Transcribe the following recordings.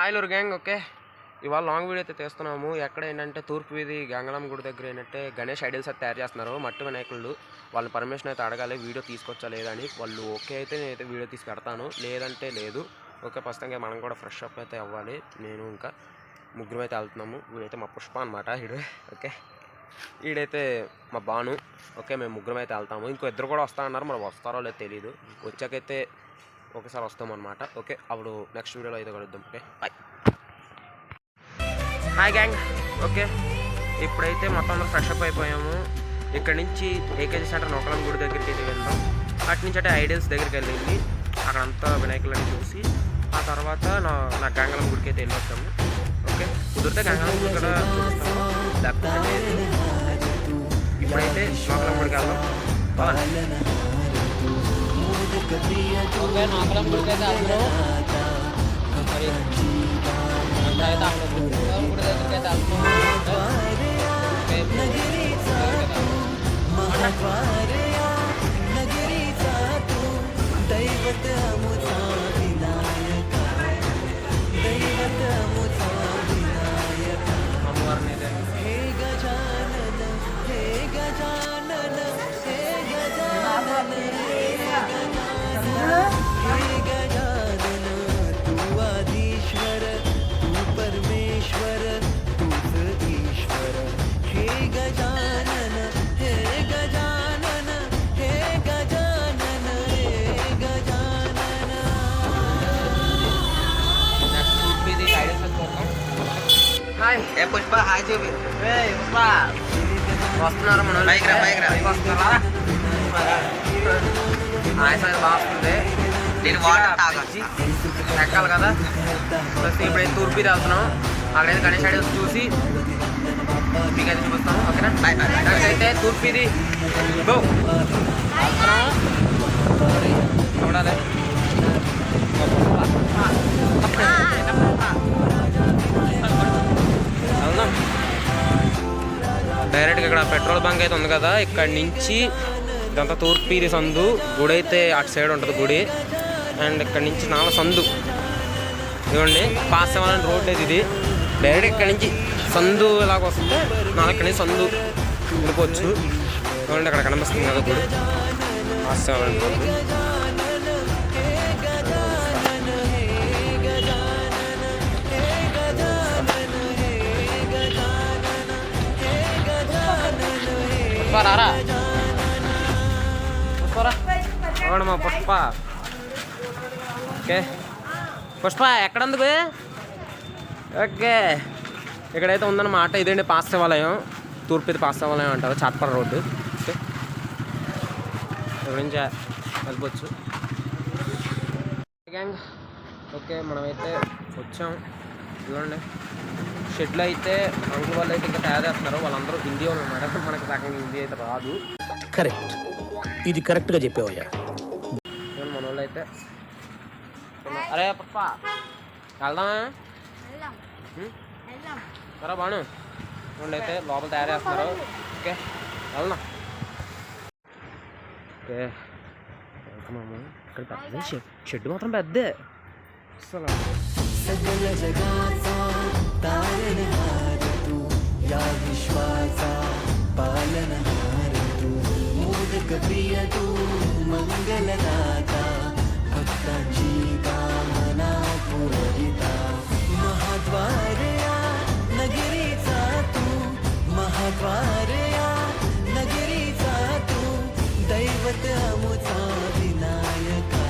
Hi లూరు gang. Okay, ఇవాళ long video అయితే తీస్తున్నాము. ఎక్కడ ఏంటంటే తూర్పు వీధి గంగళం గుడి దగ్గర ఏంటంటే గణేష్ ఐడియల్స్ అయితే తయారు చేస్తున్నారు. మట్టి వినాయకులు వాళ్ళ పర్మిషన్ అయితే అడగాలి, వీడియో తీసుకొచ్చా లేదని. వాళ్ళు ఓకే అయితే నేనైతే వీడియో తీసి పెడతాను, లేదంటే లేదు. ఓకే, ప్రస్తుతంగా మనం కూడా ఫ్రెష్ అప్ అయితే అవ్వాలి. నేను ఇంకా ముగ్గురు అయితే వెళ్తున్నాము. వీడైతే మా పుష్ప అనమాట వీడు. ఓకే, వీడైతే మా బాను. ఓకే, మేము ముగ్గురం అయితే వెళ్తాము. ఇంకో ఇద్దరు కూడా వస్తా అన్నారు, మరి వస్తారో లేదో తెలియదు. వచ్చాకైతే ఒకసారి వస్తామన్నమాట. ఓకే, అప్పుడు నెక్స్ట్ వీడియోలో అయితే కలుద్దాం. Okay, bye. Hi gang. Okay, ఇప్పుడైతే మొత్తం అందరూ ఫ్రెష్ అప్ అయిపోయాము. ఇక్కడ నుంచి ఏకేజీ సెంటర్ నొకలం గుడి దగ్గరికి అయితే వెళ్దాం. అటు నుంచి అంటే ఐడియల్స్ దగ్గరికి వెళ్ళింది. అక్కడంతా వినాయకులని చూసి ఆ తర్వాత నా గంగళం గుడికి అయితే వెళ్ళొచ్చాము. ఓకే, కుదిరితే గంగళం గుడి కూడా చూస్తాము, లేకపోతే లేదు. ఇప్పుడైతే నొకలం గుడికి వెళ్దాం. ఓకే, నొకలం గుడికి అయితే అందరూ మరి అయితే గుడి దగ్గరికి అయితే అమ్మవారిని అయితే హాయ్. ఏ పుష్ప హాయ్ చూపి. పుష్ప వస్తున్నారు మన వస్తున్నారా? ఆయాసం బాగా వస్తుంది. నేను వాటర్ తాగొచ్చి ఎక్కాలి కదా. ప్లస్ ఇప్పుడైతే తూర్పు వెళ్తున్నాం. అక్కడైతే గణేష్ ఐడియల్స్ చూసి మీకు అయితే చూపిస్తాము. ఓకేనా, బాయ్ బాయ్. నెక్స్ట్ అయితే తూర్పు ఇది చూడాలి. వెళ్దాం డైరెక్ట్గా. ఇక్కడ పెట్రోల్ బంక్ అయితే ఉంది కదా, ఇక్కడ నుంచి ఇదంతా తూర్పు ఇది సందు. గుడి అయితే అటు సైడ్ ఉంటుంది గుడి. అండ్ ఇక్కడ నుంచి నాలుగు సందు ఇవ్వండి. పాస్ అవ్వాలని రోడ్ అయితే ఇది. డైరెక్ట్ ఇక్కడ నుంచి సందు ఇలాగ వస్తే నాలుగు ఇక్కడ నుంచి సందు వెళ్ళిపోవచ్చు. ఇవ్వండి, అక్కడ కనిపిస్తుంది కదా గుడి. పాస్ అవ్వాలని రోడ్డు. రారా అవును మా పుష్ప. ఓకే, పుష్ప ఎక్కడందుకు? ఓకే, ఇక్కడైతే ఉందన్నమాట. ఇదేంటి పాస్ శివాలయం, తూర్పు ఇది పాస్ శివాలయం అంటారు, చాట్పర రోడ్డు. ఓకే, ఇక్కడ నుంచి వెళ్ళిపోవచ్చు గ్యాంగ్. ఓకే, మనమైతే వచ్చాం. ఇదిగోండి షెడ్లో అయితే అంకుల్ వాళ్ళు అయితే ఇంకా తయారు చేస్తున్నారు. వాళ్ళందరూ హిందీ వాళ్ళు అన్నమాట. మనకి సగం హిందీ అయితే రాదు. కరెక్ట్, ఇది కరెక్ట్గా చెప్పేవయ్యా. మన వాళ్ళు అయితే అరే పప్ప వెళ్దామా? సరే బాను. వాళ్ళు అయితే లోపల తయారు చేస్తున్నారు. ఓకే, వెళ్దాం. ఓకే, వెళ్తున్నాము. ఇక్కడ పెద్ద షెడ్ మాత్రం పెద్దే అసలు. सगल जगाचा तारणहार तू, या विश्वाचा पालनहार तू, मोदक प्रिय तू, मंगलदाता, भक्तांची कामना पुरविता, महाद्वार या नगरीचा तू, महाद्वार या नगरीचा तू, दैवत अमुचा विनायका.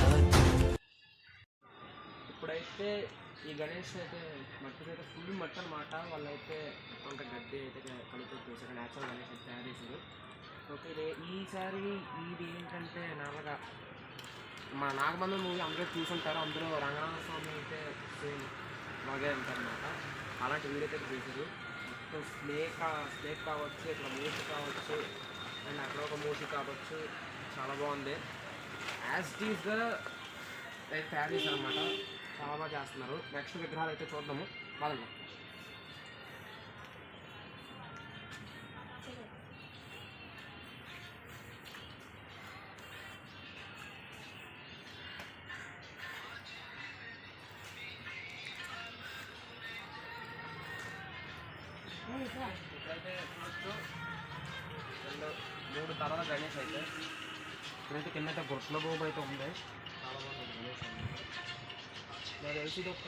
ఇప్పుడైతే ఈ గణేష్ అయితే మట్టి అయితే ఫుల్ మట్టి అనమాట. వాళ్ళైతే కొంత గడ్డి అయితే కలిపి చేశారు, న్యాచురల్ గణేష్ అయితే తయారు చేశారు. ఓకే, ఈసారి ఇది ఏంటంటే నాలుగా మా నాగబంధం మూవీ అందరూ చూసుంటారు. అందులో రంగనాథ స్వామి అయితే సేమ్ అలాగే ఉంటారనమాట. అలాంటి వీడియో అయితే చేశారు. మొత్తం స్నేక్ కావచ్చు, ఇక్కడ మూసి కావచ్చు, అండ్ అక్కడ ఒక మూసి కావచ్చు. చాలా బాగుంది. యాజ్ టీజ్గా అయితే తయారు చేశారనమాట. చాలా బాగా చేస్తున్నారు. నెక్స్ట్ విగ్రహాలు అయితే చూద్దాము. బాగుంది. ఇక్కడైతే చూడొచ్చు 2 3 తరాల గణేష్ అయితే ఇక్కడైతే కింద అయితే గుర్తుల బొమ్మ అయితే ఉంది. చాలా బాగుంది గణేష్ అనేది. నాకు తెలిసి ఇది ఒక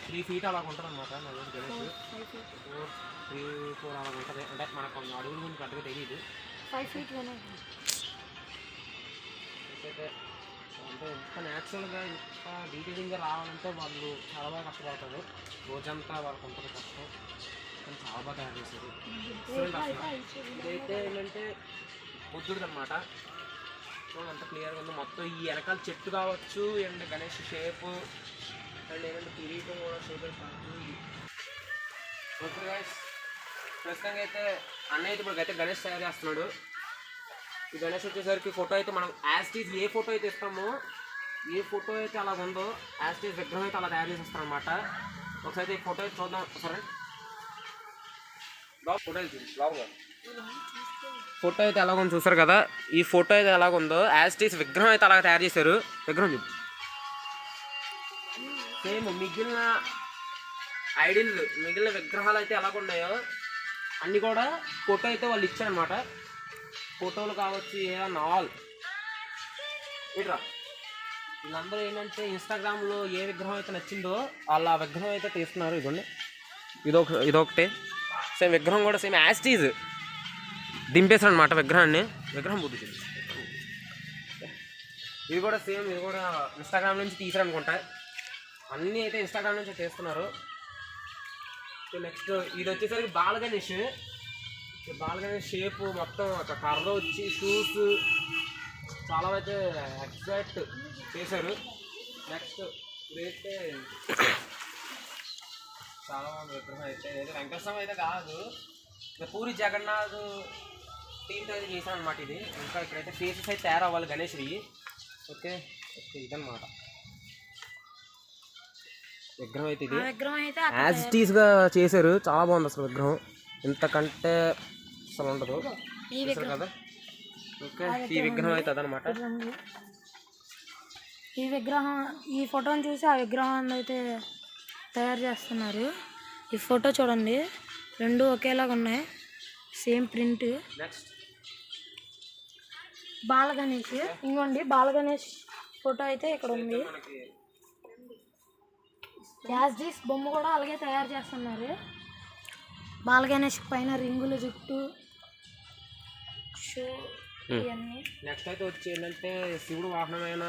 3 feet అలా ఉంటుంది అనమాట. నాకు తెలిసి గణేష్ 4 3 4 అలా ఉంటుంది. అంటే మనకు అడుగుల గురించి కరెక్ట్గా తెలియదు. 5 feet అయితే అంటే ఇంత న్యాచురల్గా ఇంత డీటెయిలింగ్గా రావాలంటే వాళ్ళు చాలా బాగా కష్టపడతారు. రోజంతా వాళ్ళకి ఉంటుంది కష్టం, కానీ చాలా బాగా తయారు చేశారు. ఇదైతే ఏంటంటే బుద్ధుడిది అనమాట. అంత క్లియర్గా ఉంది. మొత్తం ఈ వెనకాల చెట్టు కావచ్చు అండ్ గణేష్ షేప్ అండ్ ఏంటంటే కిరీటం కూడా షేప్ కావచ్చు. ఓకే గైస్, ప్రస్తుతంగా అయితే అన్నయ్య అయితే ఇప్పటికైతే గణేష్ తయారు చేస్తున్నాడు. ఈ గణేష్ వచ్చేసరికి ఫోటో అయితే మనం యాస్టీజ్ ఏ ఫోటో అయితే ఇస్తామో, ఏ ఫోటో అయితే అలా ఉందో యాస్టీజ్ విగ్రహం అయితే అలా తయారు చేసి ఇస్తాం అనమాట. ఒకసారి అయితే ఈ ఫోటో అయితే చూద్దాం. సరే ఫోటో అయితే ఫోటో అయితే ఎలాగో చూసారు కదా. ఈ ఫోటో అయితే ఎలాగుందో యాస్టీజ్ విగ్రహం అయితే అలా తయారు చేశారు. విగ్రహం చూపు సేమ్ మిగిలిన మిగిలిన విగ్రహాలు అయితే ఎలాగున్నాయో అన్నీ కూడా ఫోటో అయితే వాళ్ళు ఇచ్చారనమాట. ఫోటోలు కావచ్చు ఏదన్నా ఆల్ ఇట్రా వీళ్ళందరూ ఏంటంటే ఇన్స్టాగ్రామ్లో ఏ విగ్రహం అయితే నచ్చిందో వాళ్ళు ఆ విగ్రహం అయితే తీస్తున్నారు. ఇదిగోండి ఇదొకటి సేమ్ విగ్రహం కూడా సేమ్ యాస్టీజ్ దింపేశారు అనమాట విగ్రహాన్ని. విగ్రహం బుద్ధి ఇది కూడా సేమ్, ఇది కూడా ఇన్స్టాగ్రామ్ నుంచి తీసారు అనుకుంటా. అన్నీ అయితే ఇన్స్టాగ్రామ్ నుంచి తీస్తున్నారు. నెక్స్ట్ ఇది వచ్చేసరికి బాలగణేష్ షేప్ మొత్తం ఒక కర్ర వచ్చి షూస్ చాలా అయితే ఎగ్జాక్ట్ చేశారు. నెక్స్ట్ ఇదైతే చాలా బాగుంది విగ్రహం అయితే. ఇదైతే వెంకటేశ్వరం అయితే కాదు, పూరి జగన్నాథ్ టీంతో అయితే చేశాను అనమాట. ఇది ఇంకా ఇక్కడైతే ఫేసెస్ అయితే తయారవ్వాలి గణేష్వి. ఓకే ఇదన్నమాట విగ్రహం అయితే. ఇది యాజ్ ఇట్ ఈస్గా చేశారు. చాలా బాగుంది అసలు విగ్రహం, ఇంతకంటే అసలు ఉండదు కదా. ఓకే ఈ విగ్రహం అయితే అదనమాట. ఈ విగ్రహం ఈ ఫోటోని చూసి ఆ విగ్రహాన్ని అయితే తయారు చేస్తున్నారు. ఈ ఫోటో చూడండి, 2 ఒకేలాగా ఉన్నాయి, సేమ్ ప్రింట్. నెక్స్ట్ బాలగణేష్, ఇంకోండి బాలగణేష్ ఫోటో అయితే ఇక్కడ ఉంది. యాస్టీస్ బొమ్మ కూడా అలాగే తయారు చేస్తున్నారు. బాలగణేష్ పైన రింగుల జుట్టు షూ ఇవన్నీ. నెక్స్ట్ అయితే వచ్చి ఏంటంటే శివుడు వాహనమైన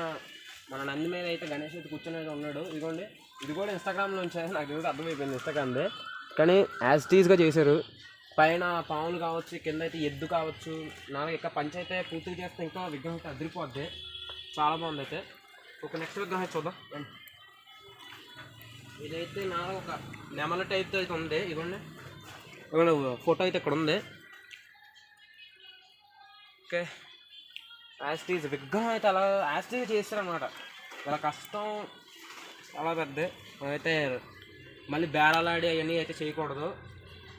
మన నంది మీద అయితే గణేష్ అయితే కూర్చొని అయితే ఉన్నాడు. ఇదిగోండి ఇది కూడా ఇన్స్టాగ్రామ్లో ఉంచారు. నాకు తెలిసి అర్థమైపోయింది ఇన్స్టాగ్రామ్దే, కానీ యాజ్ టీజ్గా చేశారు. పైన పాములు కావచ్చు, కింద అయితే ఎద్దు కావచ్చు. నాలుగు ఇంకా పంచైతే పూర్తిగా చేస్తే ఇంకా విగ్రహం అయితే అదిరిపోద్ది. చాలా బాగుంది అయితే. ఒక నెక్స్ట్ విగ్రహం అయితే చూద్దాం. ఇదైతే నాలుగు ఒక నెమల టైప్తో అయితే ఉంది. ఇదిగోండి ఫోటో అయితే ఇక్కడ ఉంది. ఓకే యాస్టీజ్ విగ్రహం అయితే అలా యాస్టీజ్ చేస్తారనమాట. చాలా కష్టం, చాలా పెద్ద. అయితే మళ్ళీ బేరాలాడి అవన్నీ అయితే చేయకూడదు.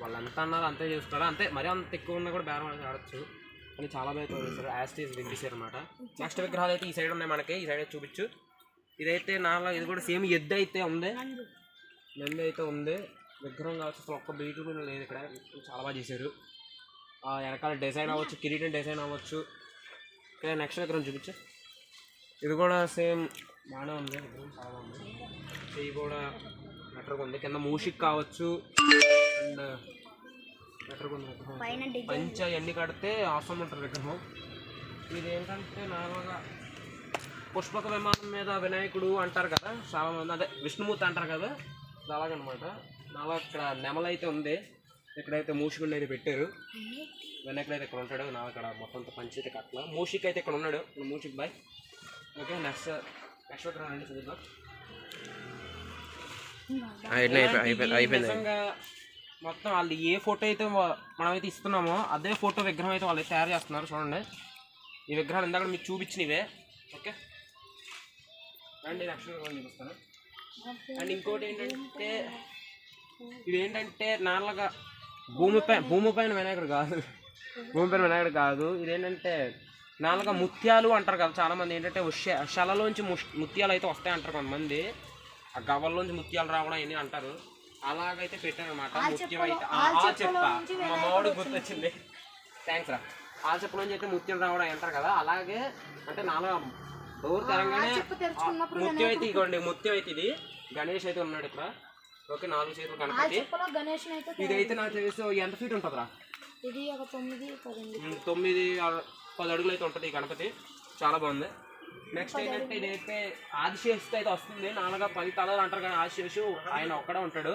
వాళ్ళు ఎంత అన్నారు అంతే చేస్తారు, అంతే మరీ అంత ఎక్కువ ఉన్నా కూడా బేరం ఆడచ్చు. కానీ చాలా బాగా చేస్తారు. యాస్టీజ్ దింపేశారు అనమాట. నెక్స్ట్ విగ్రహాలు అయితే ఈ సైడ్ ఉన్నాయి మనకి. ఈ సైడ్ అయితే చూపించు. ఇదైతే నాలో ఇది కూడా సేమ్ ఎద్దు అయితే ఉంది, నంది అయితే ఉంది. విగ్రహం కావచ్చు అసలు ఒక్క బీటు కూడా లేదు ఇక్కడ. చాలా బాగా చేశారు. వెనకాల డిజైన్ అవ్వచ్చు, కిరీటం డిజైన్ అవ్వచ్చు. ఓకే నెక్స్ట్ విగ్రహం చూపించు. ఇది కూడా సేమ్ బాగానే ఉంది. విగ్రహం చాలా బాగుంది. చెయ్యి కూడా బెటర్గా ఉంది. కింద మూషిక్ కావచ్చు అండ్ బెటర్గా ఉంది విగ్రహం. పంచ ఎన్ని కడితే అవసరం ఉంటుంది విగ్రహం. ఇది ఏంటంటే నార్మల్గా పుష్పక విమానం మీద వినాయకుడు అంటారు కదా చాలామంది, అదే విష్ణుమూర్తి అంటారు కదా, అలాగనమాట. నాలో ఇక్కడ నెమల అయితే ఉంది, ఇక్కడైతే మూషికుడిని అయితే పెట్టారు. వినాయకుడు అయితే ఇక్కడ ఉంటాడు. నా ఇక్కడ మొత్తం పంచైతే కట్ల మూషిక్ అయితే ఇక్కడ ఉన్నాడు, మూషిక్ బాయ్. ఓకే నెక్స్ట్ విగ్రహం అండి చూద్దాం. నిజంగా మొత్తం వాళ్ళు ఏ ఫోటో అయితే మనమైతే ఇస్తున్నామో అదే ఫోటో విగ్రహం అయితే వాళ్ళు తయారు చేస్తున్నారు. చూడండి ఈ విగ్రహాలు ఇందాక మీకు చూపించినవే. ఓకే అండి నెక్స్ట్ విగ్రహం చూపిస్తాను. అండ్ ఇంకోటి ఏంటంటే ఇదేంటంటే నార్మల్గా భూమిపైన వినాయకుడు కాదు, భూమిపైన వినాయకుడు కాదు. ఇదేంటంటే నార్మల్గా ముత్యాలు అంటారు కదా చాలామంది. ఏంటంటే శలలోంచి ముత్యాలు అయితే వస్తాయి అంటారు కొంతమంది. ఆ గవ్వల్లోంచి ముత్యాలు రావడం అని అంటారు. అలాగైతే పెట్టాను అనమాట. ముత్యమైతే చెప్పా మా మామిడి గుర్తొచ్చింది, థ్యాంక్స్ రా. ఆ చెప్పు నుంచి అయితే ముత్యం రావడం అంటారు కదా, అలాగే అంటే నాలుగు డోర్ తెరంగానే ముత్యం అయితే ఇవ్వండి. ముత్యం అయితే ఇది గణేష్ అయితే ఉన్నాడు ఇక్కడ. ఓకే, 4 చేతులు గణపతి. ఇదైతే నాకు తెలుసు ఎంత ఫీట్ ఉంటుందిరా? ఇది ఒక 9-10 అడుగులు అయితే ఉంటుంది ఈ గణపతి. చాలా బాగుంది. నెక్స్ట్ ఏంటంటే ఇదైతే ఆదిశేషుతో అయితే వస్తుంది. 4-10 తలలు అంటారు కానీ ఆదిశేషు ఆయన ఒక్కడే ఉంటాడు.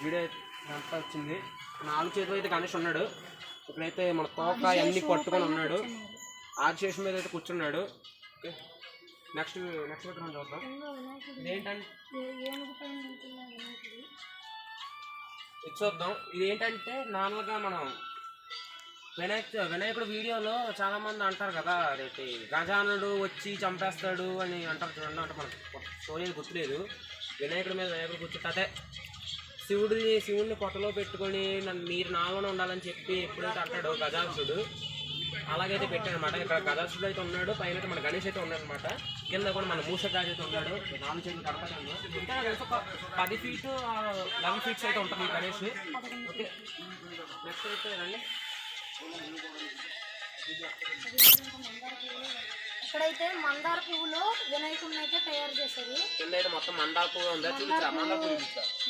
వీడియో ఎంత వచ్చింది, 4 చేతులు అయితే గణేష్ ఉన్నాడు. ఇప్పుడైతే మన తోక అన్ని పట్టుకొని ఉన్నాడు. ఆదిశేషు మీద అయితే కూర్చున్నాడు. ఓకే, నెక్స్ట్ విగ్రహం చూద్దాం. ఇదేంటంటే చూద్దాం. ఇదేంటంటే నార్మల్గా మనం వినాయకుడు వీడియోలో చాలా మంది అంటారు కదా, అదేంటి గజానుడు వచ్చి చంపేస్తాడు అని అంటారు చూడండి. అంటే మనకు స్టోరీ గుర్తులేదు. వినాయకుడి మీద వినాయకుడు కూర్చుంటే అదే శివుడిని పొట్టలో పెట్టుకొని మీరు నాలోనే ఉండాలని చెప్పి ఎప్పుడైతే అంటాడు గజాసుడు, అలాగైతే పెట్టాడు అనమాట. ఇక్కడ గజాసుడు అయితే ఉన్నాడు, పైన అయితే మన గణేష్ అయితే ఉన్నాడు అనమాట. కింద కూడా మన మూషకాజ్ అయితే ఉన్నాడు. 4 చేతులు గణపతి ఉన్నాడు. ఇంకా ఒక 10 feet 11 feet అయితే ఉంటుంది గణేష్. ఓకే, నెక్స్ట్ అయితే రండి. ఇక్కడైతే మందార పువ్వులో వినాయకుడిని అయితే తయారు చేశారు. కింద అయితే మొత్తం మందార పువ్వు ఉంది.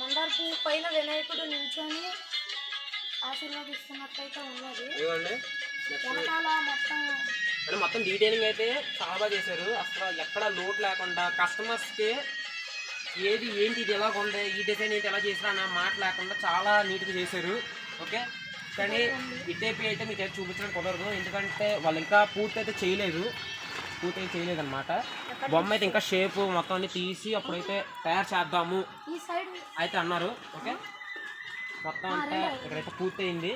మందార పువ్వు పైన వినాయకుడు నిల్చొని ఆశీర్వదిస్తున్నట్లయితే ఉన్నది. మొత్తం డీటెయిలింగ్ అయితే చాలా బాగా చేశారు. అసలు ఎక్కడ లోటు లేకుండా కస్టమర్స్కి ఏది ఏంటి ఇది ఎలా ఉంది, ఈ డిజైన్ ఏంటి ఎలా చేసినా అన్న మాట లేకుండా చాలా నీట్గా చేశారు. ఓకే, కానీ ఇటేపీ అయితే మీకు అయితే చూపించడం కుదరదు, ఎందుకంటే వాళ్ళు ఇంకా పూర్తి అయితే చేయలేదు అనమాట. బొమ్మ అయితే ఇంకా షేపు మొత్తం అన్ని తీసి అప్పుడైతే తయారు చేద్దాము అయితే అన్నారు. ఓకే, మొత్తం అంటే ఇక్కడైతే పూర్తి అయింది.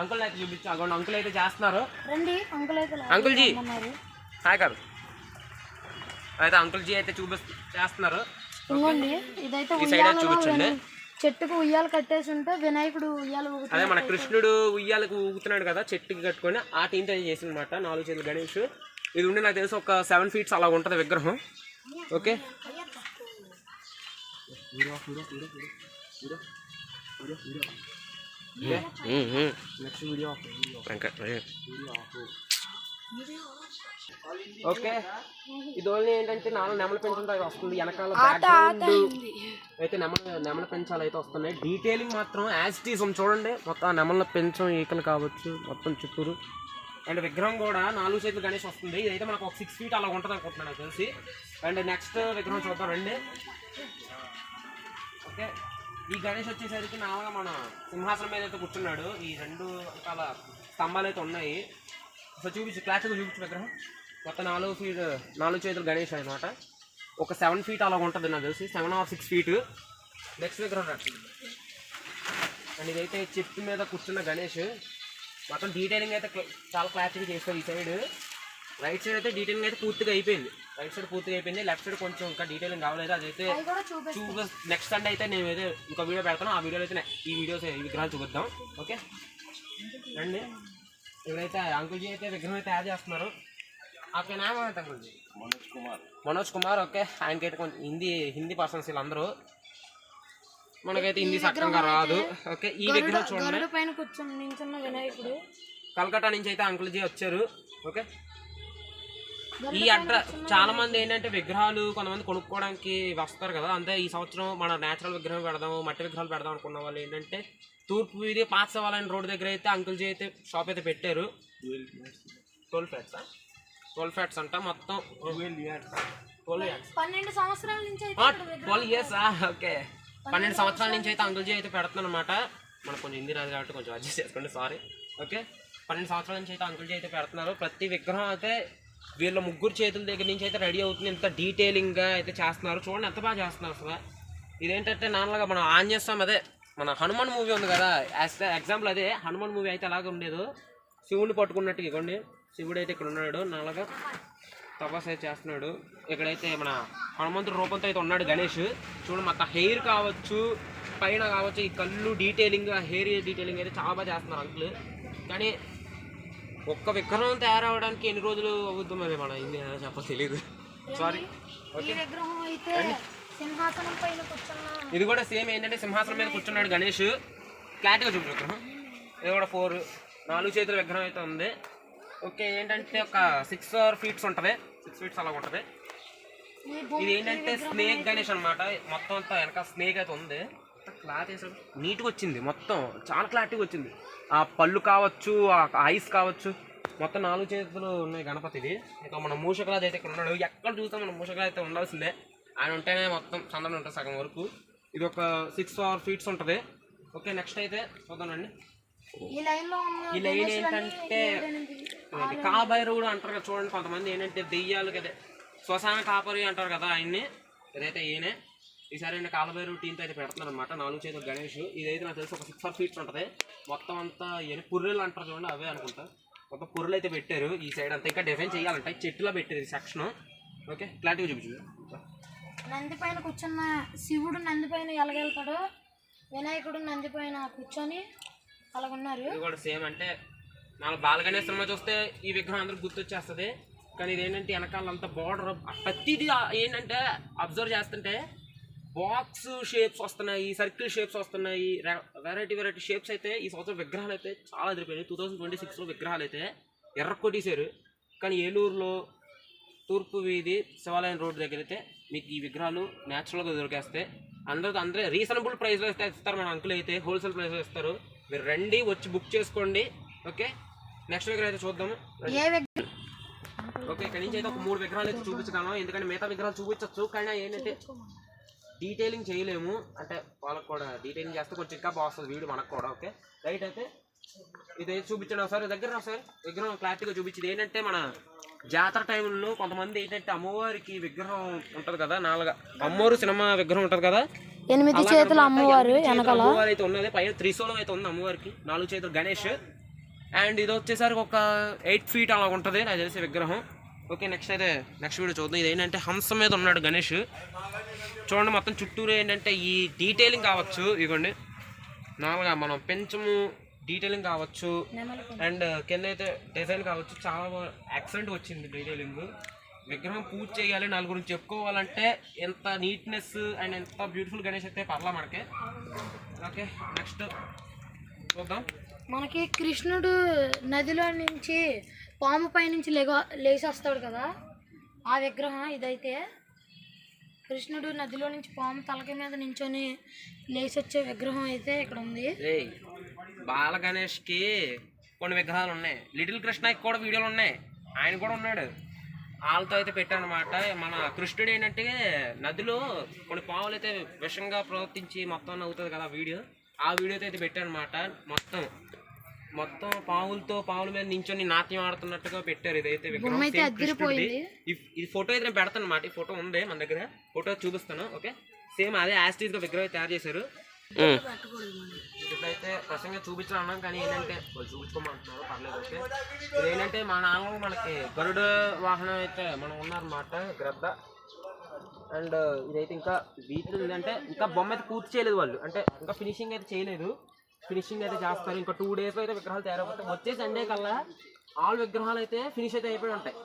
అంకుల్ అయితే చూపించు. అగోండి అంకుల్ అయితే చేస్తున్నారు. అంకుల్ జీ హాయ్ కాదు అయితే అంకుల్ జీ అయితే చేస్తున్నారు. ఇదైతే ఈ సైడ్ అయితే చూపించండి. చెట్టుకు ఉయ్యాలు కట్టేసి ఉంటే వినాయకుడు ఉయ్యాలు అదే మన కృష్ణుడు ఉయ్యాలకు ఊగుతున్నాడు కదా, చెట్టుకి కట్టుకొని ఆ టీంతో చేసింది అనమాట. 4 చేతులు గణేష్. ఇది ఉండి నాకు తెలిసి ఒక 7 feet అలా ఉంటుంది విగ్రహం. Okay, next video. ఓకే, ఇది ఓన్లీ ఏంటంటే 4 నెమల పెంచులు అయితే వస్తుంది. వెనకాల బ్యాక్గ్రౌండ్ అయితే నెమల పెంచాలు అయితే వస్తున్నాయి. డీటెయిలింగ్ మాత్రం యాజ్ ఇట్ ఈజ్ చూడండి. మొత్తం నెమల పెంచం ఈకలు కావచ్చు మొత్తం చుట్టూరు. అండ్ విగ్రహం కూడా 4 చేతులు గణేష్ వస్తుంది. ఇదైతే మనకు ఒక 6 feet అలా ఉంటుంది అనుకుంటున్నాను నాకు తెలిసి. అండ్ నెక్స్ట్ విగ్రహం చూద్దాం రండి. ఓకే, ఈ గణేష్ వచ్చేసరికి నాలుగా మన సింహాసనం మీద అయితే కూర్చున్నాడు. ఈ 2 రకాల స్తంభాలు అయితే ఉన్నాయి. సో చూపించు, క్లాస్గా చూపించు విగ్రహం. మొత్తం 4 చేతులు గణేష్ అనమాట. ఒక 7 feet అలా ఉంటుంది నాకు తెలిసి, 7 or 6 feet. నెక్స్ట్ విగ్రహం రండి. అండ్ ఇదైతే చెట్టు మీద కూర్చున్న గణేష్. మొత్తం డీటెయిలింగ్ అయితే చాలా క్లారిటీగా చేస్తారు. ఈ సైడ్ రైట్ సైడ్ అయితే డీటెయిలింగ్ అయితే పూర్తిగా అయిపోయింది. లెఫ్ట్ సైడ్ కొంచెం ఇంకా డీటెయిలింగ్ కావలేదు. అదైతే నెక్స్ట్ సండే అయితే నేను అయితే ఇంకో వీడియో పెడతాను. ఆ వీడియోలో అయితే ఈ విగ్రహాలు చూపిద్దాం. ఓకే రండి. ఇక్కడైతే అంకుల్జీ అయితే విగ్రహం అయితే తయారు చేస్తున్నారు. आपका नाम है अंकुल जी? मनोज कुमार. ఓకే, ఆయనకైతే కొంచెం హిందీ పర్సన్స్ వీళ్ళందరూ, మనకైతే హిందీ సక్రంగా రాదు. ఓకే, ఈ విగ్రహం చూడండి, పైన కూర్చొని నించున్న వినాయకుడు కలకత్తా నుంచి అయితే అంకుల్ జీ వచ్చారు. ఓకే, ఈ అడ్రస్ చాలా మంది ఏంటంటే విగ్రహాలు కొంతమంది కొనుక్కోవడానికి వస్తారు కదా, అంతే ఈ సంవత్సరం మన నేచురల్ విగ్రహం పెడదాము, మట్టి విగ్రహాలు పెడదాం అనుకున్న వాళ్ళు ఏంటంటే తూర్పు వీధి పాత సవాలని రోడ్ దగ్గర అయితే అంకుల్ జీ అయితే షాప్ అయితే పెట్టారు. 12 flats అంట మొత్తం. 12 సంవత్సరాల నుంచి 12 years. ఓకే, 12 సంవత్సరాల నుంచి అయితే అంకుల్ జీ అయితే పెడుతున్నాను అనమాట. మనకు కొంచెం హిందీ రాదు కాబట్టి కొంచెం అడ్జస్ట్ చేసుకోండి, సారీ. ఓకే, 12 సంవత్సరాల నుంచి అయితే అంకుల్ జీ అయితే పెడుతున్నారు. ప్రతి విగ్రహం అయితే వీళ్ళ ముగ్గురు చేతుల దగ్గర నుంచి అయితే రెడీ అవుతుంది. ఇంత డీటెయిలింగ్గా అయితే చేస్తున్నారు. చూడండి ఎంత బాగా చేస్తున్నారు అసలు. ఇదేంటంటే నాన్నలాగా మనం ఆన్ చేస్తాం, అదే మన హనుమాన్ మూవీ ఉంది కదా, ఎగ్జాంపుల్ అదే హనుమాన్ మూవీ అయితే అలాగే ఉండేది. శివుడిని పట్టుకున్నట్టుగా ఇవ్వండి, శివుడు అయితే ఇక్కడ ఉన్నాడు, నాలుగా తపస్సు అయితే చేస్తున్నాడు. ఇక్కడైతే మన హనుమంతుడు రూపంతో అయితే ఉన్నాడు గణేష్. చూడండి మొత్తం హెయిర్ కావచ్చు, పైన కావచ్చు, ఈ కళ్ళు డీటెయిలింగ్, హెయిర్ డీటెయిలింగ్ అయితే చాలా బాగా చేస్తున్నారు అంకుల్. కానీ ఒక్క విగ్రహం తయారవడానికి ఎన్ని రోజులు అవుతుందో మరి మన ఇండియా చెప్ప తెలియదు, సారీ. ఓకే, సింహాసనం పైన కూర్చున్న ఇది కూడా సేమ్ ఏంటంటే సింహాసనం మీద కూర్చున్నాడు గణేష్. క్లారిటీగా చూపించు విగ్రహం. ఇది కూడా 4 చేతుల విగ్రహం అయితే ఉంది. ఓకే, ఏంటంటే ఒక 6 or 8 feet ఉంటుంది, 6 feet అలా ఉంటుంది. ఇది ఏంటంటే స్నేక్ గణేష్ అనమాట. మొత్తం అంతా వెనక స్నేక్ అయితే ఉంది. క్లాత్ వేసాడు, నీట్గా వచ్చింది, మొత్తం చాలా క్లారిటీగా వచ్చింది. ఆ పళ్ళు కావచ్చు, ఆ ఐస్ కావచ్చు, మొత్తం 4 చేతులు ఉన్నాయి గణపతిది. ఇంకా మన మూషకరాజు అయితే ఇక్కడ ఉన్నాడు. ఎక్కడ చూస్తే మన మూషకరాజు అయితే ఉండాల్సిందే. ఆయన ఉంటేనే మొత్తం చందనం ఉంటుంది సగం వరకు. ఇది ఒక 6 or 8 feet ఉంటుంది. ఓకే, నెక్స్ట్ అయితే చూద్దామండి. ఈ లైన్ ఏంటంటే కాభైరవుడు అంటారు కదా చూడండి. కొంతమంది ఏంటంటే దెయ్యాలు కదా, శ్మశాన కాపరి అంటారు కదా ఆయన్ని. ఇదైతే ఈయనే. ఈసారి నేను కాలభైరవుడు టీంతో అయితే పెడుతున్నాను అనమాట. 4 చేతుల గణేష్. ఇదైతే నాకు తెలిసి ఒక 6 or 8 feet ఉంటుంది. మొత్తం అంతా పుర్రెలు అంటారు చూడండి, అవే అనుకుంటా. మొత్తం పుర్రెలు అయితే పెట్టారు ఈ సైడ్ అంతా. ఇంకా డిజైన్ చేయాలంటే చెట్టులో పెట్టారు ఈ సెక్షన్. ఓకే, క్లారిటీగా చూపించు. నంది పైన కూర్చున్న శివుడు నంది పైన ఎలాగెళ్తాడు, వినాయకుడు నంది పైన కూర్చొని అలాగున్నారు. ఇది కూడా సేమ్. అంటే నాలుగు బాలగణేష్ సినిమా చూస్తే ఈ విగ్రహం అందరికి గుర్తొచ్చేస్తుంది. కానీ ఇది ఏంటంటే వెనకాలంతా బార్డర్ ప్రతిదీ ఏంటంటే అబ్జర్వ్ చేస్తుంటే బాక్స్ షేప్స్ వస్తున్నాయి, సర్కిల్ షేప్స్ వస్తున్నాయి, వెరైటీ షేప్స్ అయితే ఈ సంవత్సరం విగ్రహాలు అయితే చాలా ఎదిరిపోయాయి. 2026లో విగ్రహాలు అయితే ఎర్ర కొట్టేశారు. కానీ ఏలూరులో తూర్పు వీధి శివాలయం రోడ్డు దగ్గర అయితే మీకు ఈ విగ్రహాలు న్యాచురల్గా దొరికేస్తే అందరూ రీజనబుల్ ప్రైస్లో ఇస్తారు. మన అంకుల్ అయితే హోల్సేల్ ప్రైస్లో ఇస్తారు. మీరు రండి, వచ్చి బుక్ చేసుకోండి. ఓకే, నెక్స్ట్ విగ్రహం అయితే చూద్దాము. ఓకే, ఇక్కడ నుంచి అయితే ఒక 3 విగ్రహాలు అయితే చూపించగలను. ఎందుకంటే మిగతా విగ్రహాలు చూపించవచ్చు, కానీ ఏంటంటే డీటెయిలింగ్ చేయలేము. అంటే వాళ్ళకి కూడా డీటెయిలింగ్ చేస్తే కొంచెం ఇంకా బాగుంటుంది వీడియో మనకు కూడా. Okay right. అయితే ఇదైతే చూపించండి ఒకసారి దగ్గర. ఒకసారి విగ్రహం క్లారిటీగా చూపించింది. ఏంటంటే మన జాతర టైంలో కొంతమంది ఏంటంటే అమ్మవారికి విగ్రహం ఉంటుంది కదా, 4 అమ్మవారు సినిమా విగ్రహం ఉంటుంది కదా, 8 చేతుల అమ్మవారు అమ్మవారు అయితే ఉన్నది. పైన త్రిశూలం అయితే ఉంది అమ్మవారికి. 4 చేతులు గణేష్. అండ్ ఇది వచ్చేసరికి ఒక 8 feet అలా ఉంటుంది నాకు తెలిసి విగ్రహం. ఓకే, నెక్స్ట్ వీడియో చూద్దాం. ఇది ఏంటంటే హంస మీద ఉన్నాడు గణేష్. చూడండి, మొత్తం చుట్టూరు ఏంటంటే ఈ డీటెయిలింగ్ కావచ్చు, ఇదిగోండి నార్మల్గా మనం పెంచము డీటెయిలింగ్ కావచ్చు, అండ్ కింద అయితే డిజైన్ కావచ్చు, చాలా ఎక్సలెంట్ వచ్చింది డీటెయిలింగ్. విగ్రహం పూజ చేయాలి, నలుగురికి చెప్పుకోవాలంటే ఎంత నీట్నెస్ అండ్ ఎంత బ్యూటిఫుల్ గణేష్ అయితే పర్లా మనకి. ఓకే, నెక్స్ట్ చూద్దాం. మనకి కృష్ణుడు నదిలో నుంచి పాము పై నుంచి లేచేస్తాడు కదా, ఆ విగ్రహం ఇదైతే. కృష్ణుడు నదిలో నుంచి పాము తలకి మీద నించొని లేచి వచ్చే విగ్రహం అయితే ఇక్కడ ఉంది. బాల గణేష్కి కొన్ని విగ్రహాలు ఉన్నాయి. లిటిల్ కృష్ణకి కూడా వీడియోలు ఉన్నాయి, ఆయన కూడా ఉన్నాడు. వాళ్ళతో అయితే పెట్టానమాట. మన కృష్ణుడు ఏంటంటే నదిలో కొన్ని పాములు అయితే విషంగా ప్రవర్తించి మొత్తం అవుతుంది కదా వీడియో. ఆ వీడియోతో అయితే పెట్టానమాట. మొత్తం పాముల మీద నించొని నాట్యం ఆడుతున్నట్టుగా పెట్టారు. ఇదైతే విగ్రహం ఇది ఫోటో అయితే నేను పెడతాను అనమాట. ఈ ఫోటో ఉంది మన దగ్గర, ఫోటో చూపిస్తాను. ఓకే, సేమ్ అదే యాస్టీస్ గా విగ్రహం తయారు చేశారు. ఇప్పుడైతే ప్రసంగా చూపించాలన్నాం, కానీ ఏంటంటే వాళ్ళు చూపించుకోమంటున్నారు, పర్లేదు. ఓకే, ఇది ఏంటంటే మా నాన్న మనకి గరుడ వాహనం అయితే మనం ఉన్నారన్నమాట, గ్రద్ద. అండ్ ఇదైతే ఇంకా వీటి అంటే ఇంకా బొమ్మ అయితే పూర్తి చేయలేదు వాళ్ళు, అంటే ఇంకా ఫినిషింగ్ అయితే చేయలేదు. ఫినిషింగ్ అయితే చేస్తారు. ఇంకా 2 days అయితే విగ్రహాలు తయారైపోతాయి. వచ్చే సండే కల్లా ఆల్ విగ్రహాలు అయితే ఫినిష్ అయితే అయిపోయి ఉంటాయి.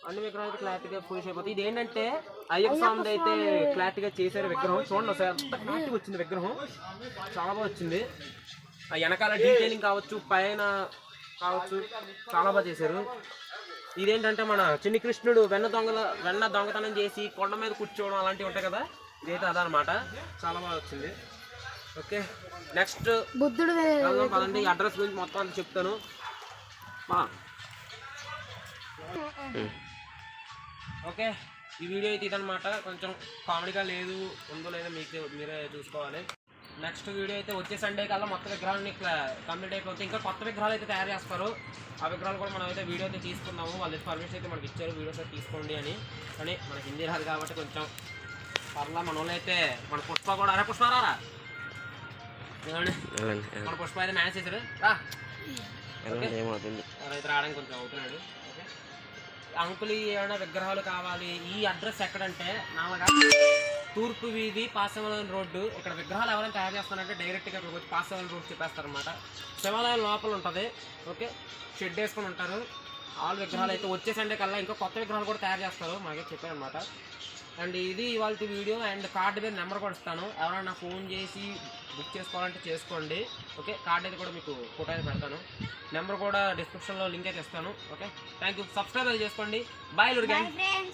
అన్ని విగ్రహాలు అయితే క్లారిటీగా ఫినిష్ అయిపోతాయి. ఇది ఏంటంటే అయ్యప్ప స్వామి అయితే క్లారిటీగా చేశారు విగ్రహం. చూడండి ఒకసారి ఎంత క్లారిటీగా వచ్చింది విగ్రహం, చాలా బాగా వచ్చింది. ఆ వెనకాల డీటెయిలింగ్ కావచ్చు, పైన కావచ్చు, చాలా బాగా చేశారు. ఇదేంటంటే మన చిన్ని కృష్ణుడు వెన్న దొంగతనం చేసి కొండ మీద కూర్చోవడం అలాంటివి ఉంటాయి కదా, ఇదైతే అదనమాట. చాలా బాగా వచ్చింది. ఓకే, నెక్స్ట్ బుద్ధుడు పదండి. అడ్రస్ గురించి మొత్తం అంతా చెప్తాను. ఓకే, ఈ వీడియో అయితే ఇదనమాట. కొంచెం కామెడీగా లేదు, ఉందో లేదో మీరే చూసుకోవాలి. నెక్స్ట్ వీడియో అయితే వచ్చే సండే కల్లా మొత్తం విగ్రహాన్ని కంప్లీట్ అయిపోతుంది. ఇంకా కొత్త విగ్రహాలు అయితే తయారు చేస్తారు. ఆ విగ్రహాలు కూడా మనం అయితే వీడియో అయితే తీసుకుందాము. వాళ్ళు పర్మిషన్ అయితే మనకి ఇచ్చారు వీడియోస్ అయితే తీసుకోండి అని. కానీ మనకి హిందీ రాదు కాబట్టి కొంచెం పర్లా. మన వాళ్ళు అయితే మన పుష్ప కూడా, అరే పుష్ప రారా, మన పుష్ప అయితే మేనేజ్ చేశారు. అయితే రావడానికి కొంచెం అవుతున్నాడు. ఓకే, అంకుల్ ఏమైనా విగ్రహాలు కావాలి, ఈ అడ్రస్ ఎక్కడంటే నాలుగా తూర్పు వీధి పాసవలం రోడ్డు. ఇక్కడ విగ్రహాలు ఎవరైనా తయారు చేస్తారంటే డైరెక్ట్గా ఇక్కడికి వచ్చి పాసవలం రోడ్ చెప్పేస్తారనమాట. శివాలయం లోపల ఉంటుంది. ఓకే, షెడ్ వేసుకొని ఉంటారు. ఆల్ విగ్రహాలు అయితే వచ్చే సండే కల్లా ఇంకా కొత్త విగ్రహాలు కూడా తయారు చేస్తారు మాకే చెప్పారనమాట. అండ్ ఇది ఇవాళ వీడియో. అండ్ కార్డు మీద నెంబర్ కూడా ఇస్తాను, ఎవరైనా ఫోన్ చేసి బుక్ చేసుకోవాలంటే చేసుకోండి. ఓకే, కార్డు అయితే కూడా మీకు ఫోటో అయితే పెడతాను, నెంబర్ కూడా డిస్క్రిప్షన్లో లింక్ అయితే ఇస్తాను. Okay, thank you. సబ్స్క్రైబ్ అయితే చేసుకోండి. Bye gang.